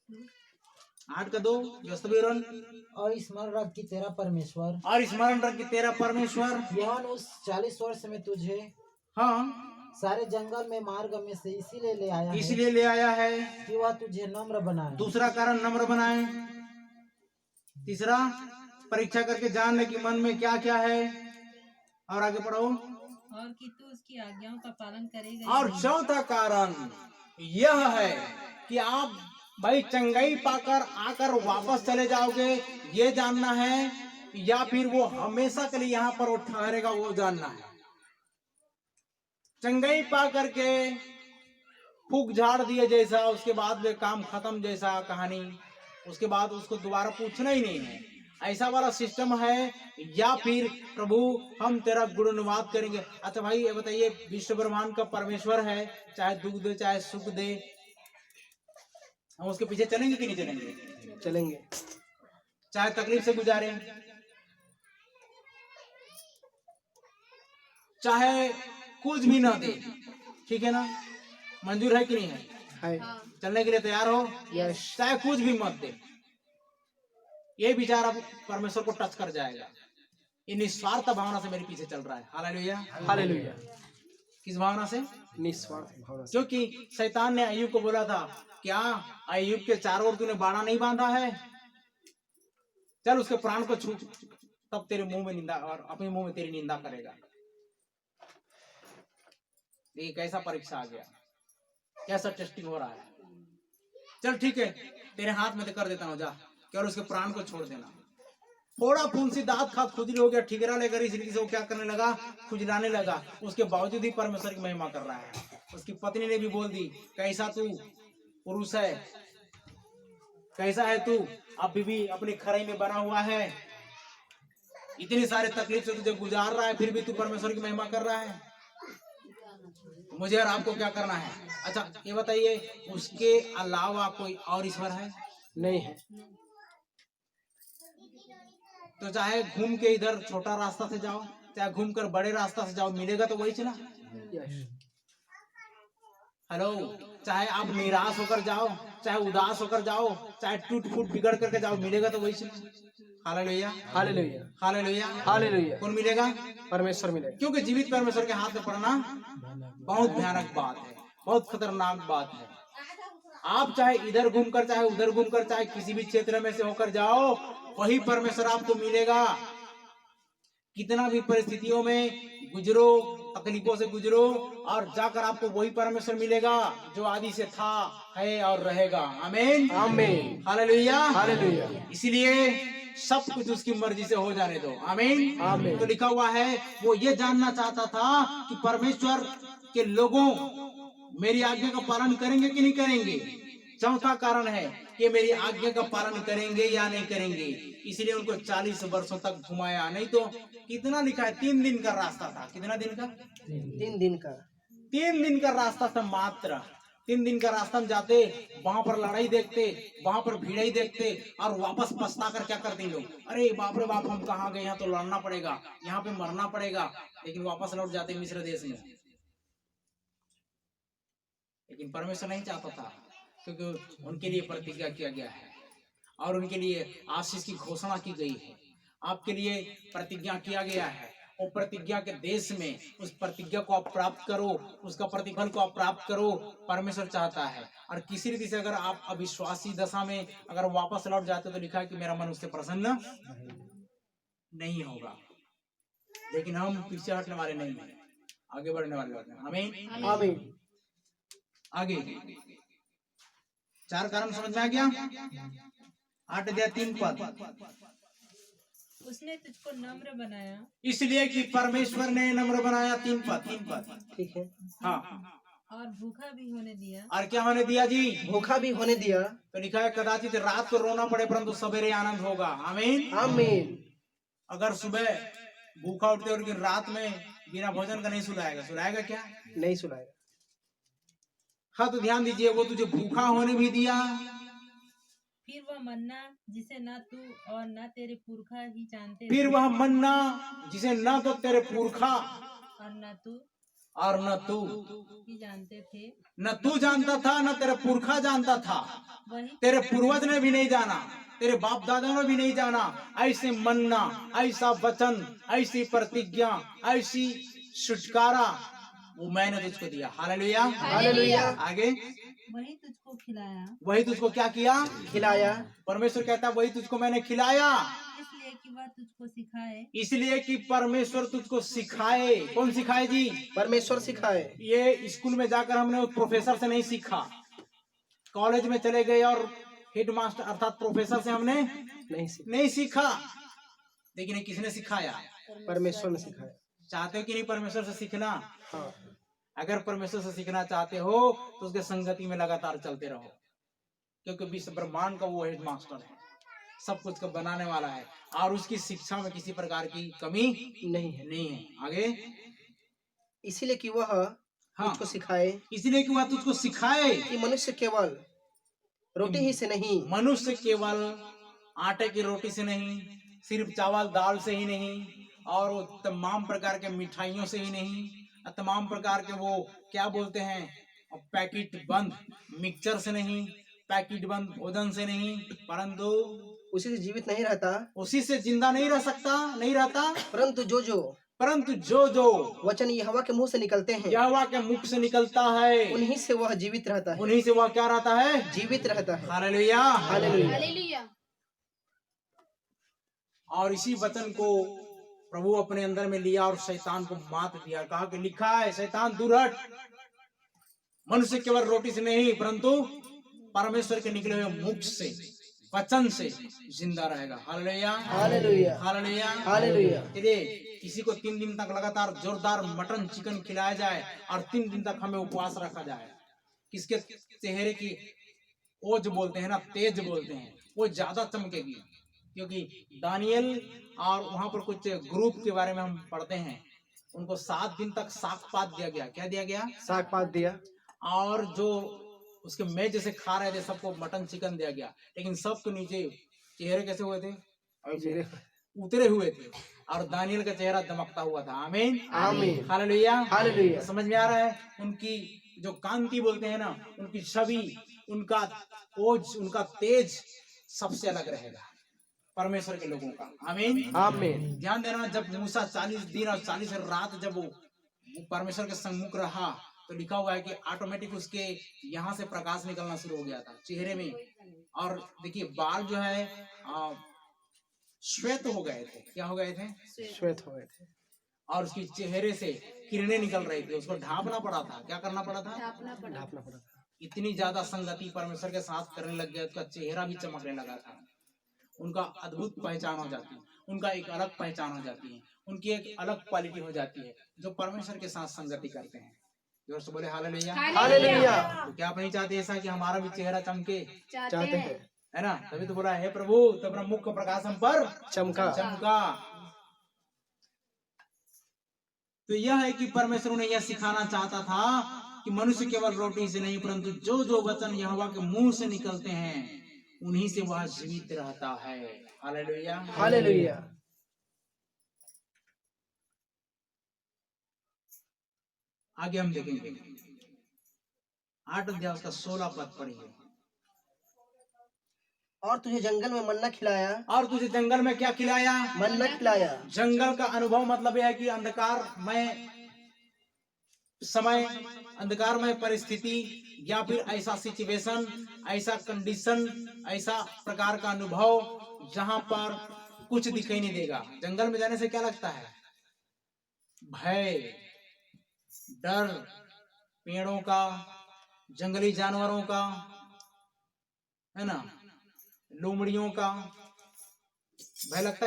8 का 2 यस्तबीरन और स्मरण रख कि तेरा परमेश्वर और स्मरण रख कि तेरा परमेश्वर यहोवा उस 40 वर्ष में तुझे हाँ सारे जंगल में मार्ग में से इसीलिए ले आया है इसलिए ले आया है कि वह तुझे नम्र बनाए। दूसरा कारण नम्र बनाए। तीसरा परीक्षा करके जान ले कि मन में क्या क्या है। और आगे पढ़ो। और कि तू उसकी आज्ञाओं का पालन करेगा। और चौथा कारण यह है कि आप भाई चंगाई पाकर आकर वापस चले जाओगे ये जानना है, या फिर वो हमेशा के लिए यहाँ पर वो ठहरेगा वो जानना है। चंगाई पा करके फूक झाड़ दिए जैसा, उसके बाद वे काम खत्म जैसा कहानी, उसके बाद उसको दोबारा पूछना ही नहीं है, ऐसा वाला सिस्टम है। या फिर प्रभु हम तेरा गुणनुवाद करेंगे। अच्छा भाई ये बताइए, विश्व ब्रह्मांड का परमेश्वर है, चाहे दुख दे चाहे सुख दे, हम उसके पीछे चलेंगे कि नहीं चलेंगे? चलेंगे। चाहे तकलीफ से गुजारे, चाहे कुछ भी ना दे, ठीक है ना? मंजूर है कि नहीं है? है। चलने के लिए तैयार हो? यस। चाहे कुछ भी मत दे, ये विचार अब परमेश्वर को टच कर जाएगा। ये निस्वार्थ भावना से मेरे पीछे चल रहा है। Hallelujah hallelujah. किस भावना से? निस्वार्थ भावना से। क्योंकि शैतान ने अय्यूब को बोला था, क्या अय्यूब के चारों ओर तूने बाड़ा नहीं बांधा है? चल उसके प्राण को छू, तब तेरे मुंह में निंदा और अपने मुंह में तेरी निंदा करेगा। ये कैसा परीक्षा आ गया, कैसा टेस्टिंग हो रहा है। चल ठीक है, तेरे हाथ में तो कर देता हूं, जा केवल उसके प्राण को छोड़ देना। थोड़ा फुंसी दांत खा खुजली हो गया, ठिकरा लेकर इस रीति से वो क्या करने लगा, खुजलाने लगा। उसके बावजूद ही परमेश्वर की महिमा कर रहा है। उसकी पत्नी ने भी बोल दी, कैसा तू पुरुष है, कैसा है तू, अभी भी अपनी खराई में बना हुआ है, इतनी सारे तकलीफ से तुझे गुजार रहा है, फिर भी तू परमेश्वर की महिमा कर रहा है। मुझे और आपको क्या करना है? अच्छा ये बताइए, उसके अलावा कोई और ईश्वर है? नहीं है। तो चाहे घूम के इधर छोटा रास्ता से जाओ, चाहे घूम कर बड़े रास्ता से जाओ, मिलेगा तो वही चला। यस। हेलो, चाहे आप निराश होकर जाओ, चाहे उदास होकर जाओ, चाहे टूट फूट बिगड़ करके जाओ, मिलेगा तो वही चला। Hallelujah hallelujah hallelujah hallelujah. कौन मिलेगा? परमेश्वर मिलेगा। क्योंकि जीवित परमेश्वर के हाथ में पड़ना बहुत भयानक बात है, बहुत खतरनाक बात है। आप चाहे इधर घूमकर चाहे उधर घूमकर चाहे किसी भी क्षेत्र में से होकर जाओ, वही परमेश्वर आपको मिलेगा। कितना भी परिस्थितियों में गुजरो, तकलीफों से गुजरो, और जाकर आपको वही परमेश्वर मिलेगा जो आदि से था, है और रहेगा। आमीन आमीन। Hallelujah hallelujah. इसलिए सब कुछ उसकी मर्जी से हो जाने दो। आमीन आमीन। तो लिखा हुआ है, वो ये जानना चाहता था कि परमेश्वर के लोगों मेरी आज्ञा का पालन करेंगे कि नहीं करेंगे। चौथा कारण है कि मेरी आज्ञा का पालन करेंगे या नहीं करेंगे। इसलिए उनको 40 वर्षों तक घुमाया। नहीं तो कितना लिखा है, 3 दिन का रास्ता था। कितना दिन का? 3 दिन का। 3 दिन का रास्ता था मात्र। 3 दिन का रास्ता में जाते, वहां पर लड़ाई देखते, वहां पर भिड़ाई देखते, और वापस पछता कर क्या करते लोग, अरे बाप रे बाप हम कहाँ गए, यहाँ तो लड़ना पड़ेगा, यहाँ पे मरना पड़ेगा। लेकिन वापस लौट जाते मिस्र देश में। लेकिन परमेश्वर नहीं चाहता था, क्योंकि उनके लिए प्रतिज्ञा किया गया है और उनके लिए आशीष की घोषणा की गई है। आपके लिए प्रतिज्ञा किया गया है, और प्रतिज्ञा के देश में उस प्रतिज्ञा को आप प्राप्त करो, उसका प्रतिफल को आप प्राप्त करो, परमेश्वर चाहता है। और किसी रीति से अगर आप अविश्वासी दशा में अगर वापस लौट जाते तो लिखा है कि मेरा मन उससे प्रसन्न नहीं होगा। लेकिन हम पीछे हटने वाले नहीं हैं, आगे बढ़ने वाले होते हैं। आमीन आमीन। आगे 4 कारण समझ में आ गया। 8 अध्याय 3 पद। उसने तुझको नम्र बनाया, इसलिए कि परमेश्वर ने नम्र बनाया। 3 पद ठीक है। हाँ, और भूखा भी होने दिया। और क्या होने दिया जी? भूखा भी होने दिया। तो लिखा है, कदाचित रात को रोना पड़े परंतु सवेरे आनंद होगा। आमीन आमीन। अगर सुबह भूखा उठते और रात में बिना भोजन का नहीं सुलाएगा, सुलाएगा क्या? नहीं सुनाएगा। हाँ तो ध्यान दीजिए, वो तुझे भूखा होने भी दिया। फिर वह मन्ना जिसे न तू और न तेरे पुरखा ही जानते फिर वह मन्ना जिसे न तो तेरे पुरखा और न तू ही जानते थे, न तू जानता था, न तेरा पुरखा जानता था। वही तेरे पूर्वज ने भी नहीं जाना, तेरे बाप दादा ने भी नहीं जाना। ऐसे मन्ना, ऐसा वचन, ऐसी प्रतिज्ञा, ऐसी छुटकारा वो मैंने तुझको दिया। Hallelujah, hallelujah. आगे वही तुझको खिलाया, वही तुझको क्या किया? खिलाया, परमेश्वर कहता वही तुझको मैंने खिलाया, इसलिए कि वह तुझको सिखाए। इसलिए कि परमेश्वर तुझको सिखाए। कौन सिखाए जी? परमेश्वर सिखाए। ये स्कूल में जाकर हमने उस प्रोफेसर से नहीं सीखा, कॉलेज में चले गए और हेड मास्टर अर्थात प्रोफेसर से हमने नहीं सीखा, लेकिन ये किसने सिखाया? परमेश्वर ने सिखाया। चाहते हो कि नहीं परमेश्वर से सीखना? हाँ, अगर परमेश्वर से सीखना चाहते हो तो उसके संगति में लगातार चलते रहो, क्योंकि विश्व ब्रह्मांड का वो हेड मास्टर है, सब कुछ को बनाने वाला है और उसकी शिक्षा में किसी प्रकार की कमी नहीं है। नहीं है। आगे इसीलिए कि वह हाँ, तुझको सिखाए इसलिए कि वह तुझको सिखाए कि मनुष्य केवल रोटी ही से नहीं, मनुष्य केवल आटे की रोटी से नहीं, सिर्फ चावल दाल से ही नहीं, और वो तमाम प्रकार के मिठाइयों से ही नहीं, तमाम प्रकार के वो क्या बोलते हैं पैकेट बंद मिक्सचर से नहीं, पैकेट बंद भोजन से नहीं, परंतु उसी से जीवित नहीं रहता, उसी से जिंदा नहीं रह सकता, नहीं रहता, परंतु जो जो वचन यहोवा के मुंह से निकलते हैं, यहोवा के मुख से निकलता है, उन्हीं से वह जीवित रहता है। उन्हीं से वह क्या रहता है? जीवित रहता है। Hallelujah, hallelujah. और इसी वचन को प्रभु अपने अंदर में लिया और शैतान को मात दिया। कहा कि लिखा है शैतान दूर हट, मनुष्य केवल रोटी से नहीं परंतु परमेश्वर के निकले हुए मुख से वचन से जिंदा रहेगा। Hallelujah, hallelujah, hallelujah, hallelujah. चलिए किसी को 3 दिन तक लगातार जोरदार मटन चिकन खिलाया जाए और 3 दिन तक हमें उपवास रखा जाए, किसके चेहरे की ओज बोलते हैं ना, तेज बोलते हैं, वो ज्यादा चमकेगी। क्योंकि दानियल और वहां पर कुछ ग्रुप के बारे में हम पढ़ते हैं, उनको 7 दिन तक सागपात दिया गया। क्या दिया गया? सागपात दिया। और जो उसके मेज जैसे खा रहे थे सबको मटन चिकन दिया गया, लेकिन सब तो नीचे चेहरे कैसे हुए थे? ऐसे उतरे हुए थे, और दानियल का चेहरा दमकता हुआ था। आमीन, आमीन, हालेलुया, हालेलुया। समझ में आ रहा है? उनकी जो कांति बोलते हैं ना, उनकी छवि, उनका ओज, उनका तेज सबसे अलग रहेगा परमेश्वर के लोगों का। आमीन, आमीन। ध्यान देना, जब मूसा 40 दिन और 40 रात जब वो परमेश्वर के सम्मुख रहा तो लिखा हुआ है कि ऑटोमेटिक उसके यहाँ से प्रकाश निकलना शुरू हो गया था चेहरे में, और देखिए बाल जो है श्वेत हो गए थे। क्या हो गए थे? श्वेत हो गए थे। और उसकी चेहरे से किरणें निकल रही थी, उसको ढांपना पड़ा था। क्या करना पड़ा था? ढांपना पड़ा था। इतनी ज्यादा संगति परमेश्वर के साथ करने लग गया, उसका चेहरा भी चमकने लगा था। उनका अद्भुत पहचान हो जाती है, उनका एक अलग पहचान हो जाती है, उनकी एक अलग क्वालिटी हो जाती है जो परमेश्वर के साथ संगति करते हैं। जोर से बोले हालेलुया, हालेलुया। तो क्या आप नहीं चाहते ऐसा कि हमारा भी चेहरा चमके? चाहते हैं, है ना? तभी तो बोला हे प्रभु तो अपना मुख का प्रकाश हम पर चमका। तो यह है कि परमेश्वर ने यह सिखाना चाहता था कि मनुष्य केवल रोटी से नहीं परंतु जो जो वचन यहोवा के मुंह से निकलते हैं उन्हीं से वह जीवित रहता है। Hallelujah, hallelujah. आगे हम देखेंगे 8 अध्याय उसका 16 पद पढ़िए। और तुझे जंगल में मन्ना खिलाया। और तुझे जंगल में क्या खिलाया? मन्ना खिलाया। जंगल का अनुभव मतलब यह है कि अंधकारमय समय, अंधकारमय परिस्थिति, या फिर ऐसा सिचुएशन, ऐसा कंडीशन, ऐसा प्रकार का अनुभव जहां पर कुछ दिखाई नहीं देगा। जंगल में जाने से क्या लगता है? भय, डर, पेड़ों का, जंगली जानवरों का, है ना, लोमड़ियों का भय लगता है कि